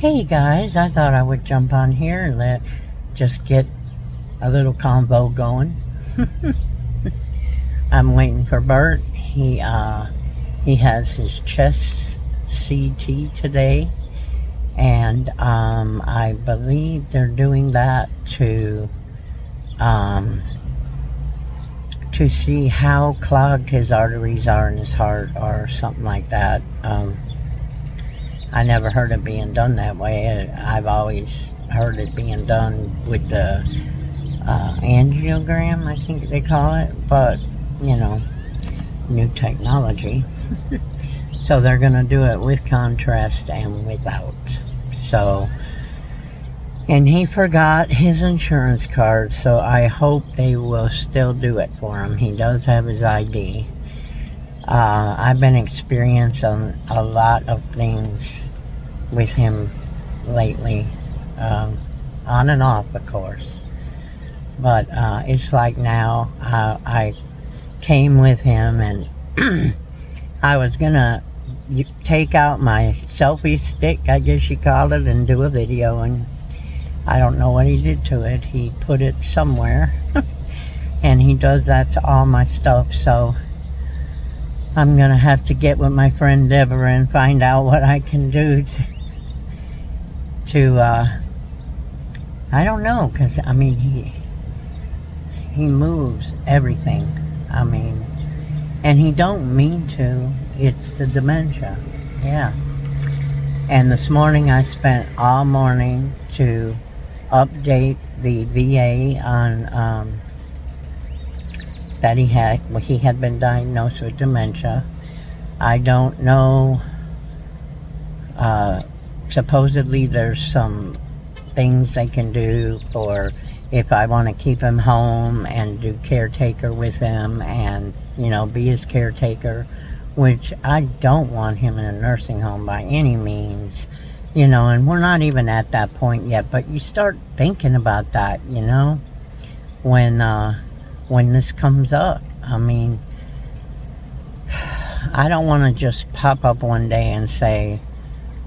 Hey guys, I thought I would jump on here and just get a little convo going. I'm waiting for Burt. He has his chest CT today, and I believe they're doing that to see how clogged his arteries are in his heart or something like that. I never heard it being done that way. I've always heard it being done with the angiogram, I think they call it, but new technology. So they're going to do it with contrast and without. So, and he forgot his insurance card, so I hope they will still do it for him. He does have his ID. I've been experiencing a lot of things with him lately, on and off, of course. But it's like now, I came with him and I was gonna take out my selfie stick, I guess you call it, and do a video, and I don't know what he did to it. He put it somewhere and he does that to all my stuff, so I'm gonna have to get with my friend Deborah and find out what I can do to I don't know, because I mean he moves everything. I mean, and he don't mean to. It's the dementia. Yeah. And this morning I spent all morning to update the VA on that he had been diagnosed with dementia. I don't know. Supposedly there's some things they can do for if I want to keep him home and do caretaker with him and be his caretaker, which I don't want him in a nursing home by any means, and we're not even at that point yet, but you start thinking about that, when this comes up. I mean, I don't want to just pop up one day and say,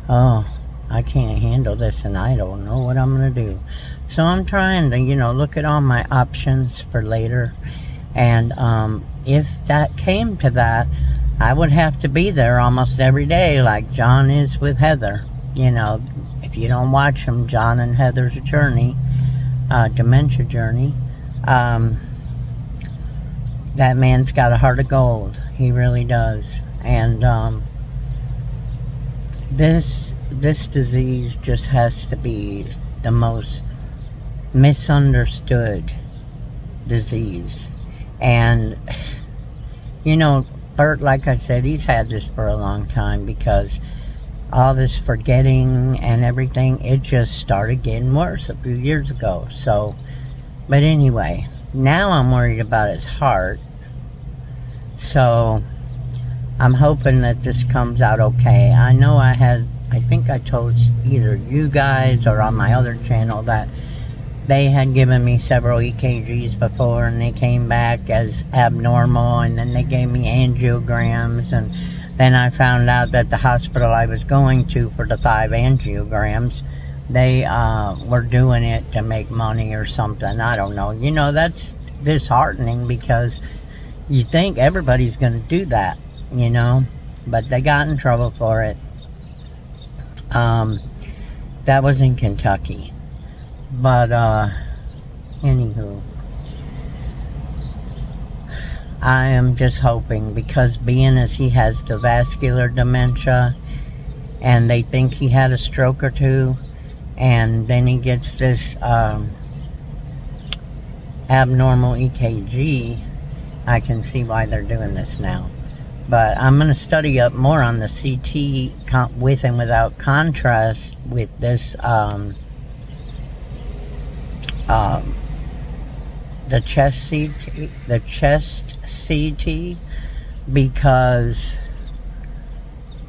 oh, I can't handle this and I don't know what I'm going to do. So I'm trying to, look at all my options for later. And if that came to that, I would have to be there almost every day like John is with Heather. If you don't watch them, John and Heather's journey, dementia journey, that man's got a heart of gold. He really does. And this disease just has to be the most misunderstood disease. And Burt, like I said, he's had this for a long time, because all this forgetting and everything, it just started getting worse a few years ago. So, but anyway, now I'm worried about his heart. So I'm hoping that this comes out okay. I know I think I told either you guys or on my other channel that they had given me several EKGs before and they came back as abnormal, and then they gave me angiograms, and then I found out that the hospital I was going to for the 5 angiograms, they were doing it to make money or something. I don't know. That's disheartening, because you think everybody's going to do that, but they got in trouble for it. That was in Kentucky. But anywho, I am just hoping, because being as he has the vascular dementia and they think he had a stroke or two, and then he gets this abnormal EKG, I can see why they're doing this now. But I'm going to study up more on the CT with and without contrast with this, the chest CT, because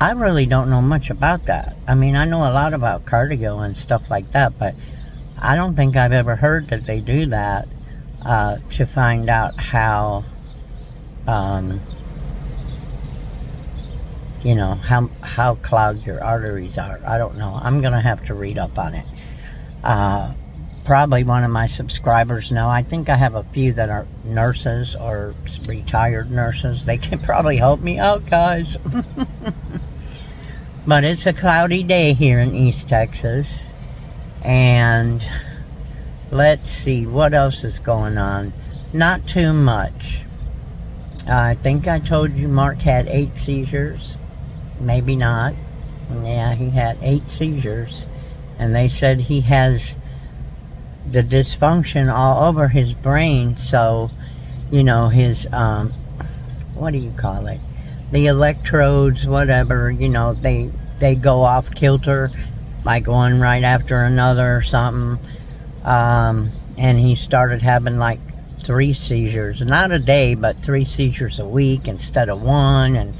I really don't know much about that. I mean, I know a lot about cardio and stuff like that, but I don't think I've ever heard that they do that to find out how you know, how clogged your arteries are. I don't know. I'm going to have to read up on it. Probably one of my subscribers know. I think I have a few that are nurses or retired nurses. They can probably help me out, guys. But it's a cloudy day here in East Texas. And let's see, what else is going on? Not too much. I think I told you Mark had 8 seizures. Maybe not. Yeah, he had 8 seizures. And they said he has the dysfunction all over his brain. So, you know, his, what do you call it? The electrodes, whatever, you know, they go off kilter, like one right after another or something. And he started having like 3 seizures, not a day, but 3 seizures a week instead of 1. And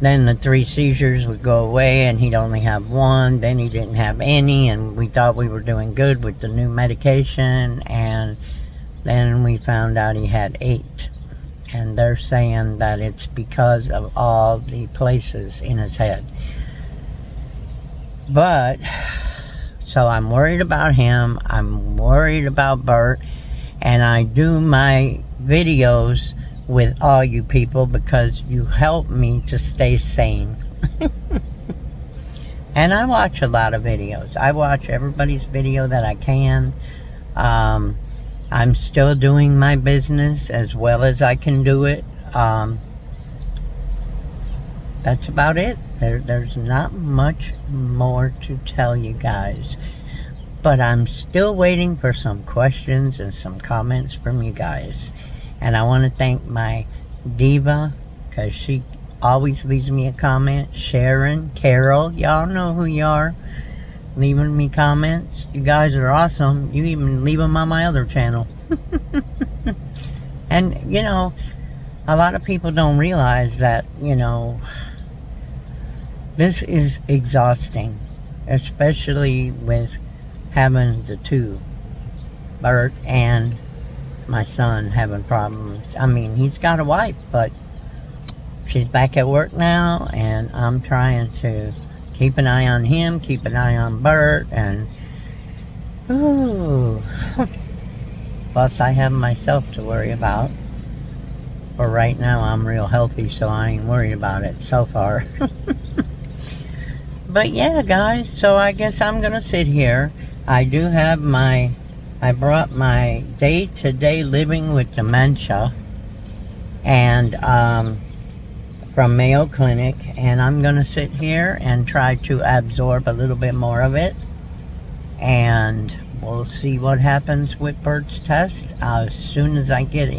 then the 3 seizures would go away and he'd only have 1. Then he didn't have any, and we thought we were doing good with the new medication, and then we found out he had 8. And they're saying that it's because of all the places in his head. But, so I'm worried about him. I'm worried about Burt. And I do my videos with all you people because you help me to stay sane. And I watch a lot of videos. I watch everybody's video that I can. I'm still doing my business as well as I can do it. That's about it. There's not much more to tell you guys. But I'm still waiting for some questions and some comments from you guys. And I want to thank my diva, because she always leaves me a comment. Sharon, Carol, y'all know who you are, leaving me comments. You guys are awesome. You even leave them on my other channel. And, you know, a lot of people don't realize that, you know, this is exhausting. Especially with having the 2, Burt and my son, having problems. I mean, he's got a wife, but she's back at work now, and I'm trying to keep an eye on him, keep an eye on Burt, and ooh. Plus I have myself to worry about. For right now, I'm real healthy, so I ain't worried about it so far. But yeah, guys, so I guess I'm gonna sit here. I do have I brought my day-to-day living with dementia and from Mayo Clinic, and I'm gonna sit here and try to absorb a little bit more of it, and we'll see what happens with Burt's test. As soon as I get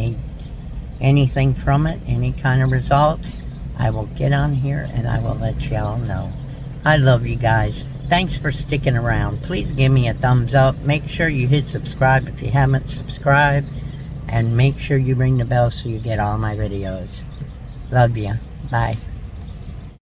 anything from it, any kind of result, I will get on here and I will let y'all know. I love you guys. Thanks for sticking around. Please give me a thumbs up. Make sure you hit subscribe if you haven't subscribed. And make sure you ring the bell so you get all my videos. Love you. Bye.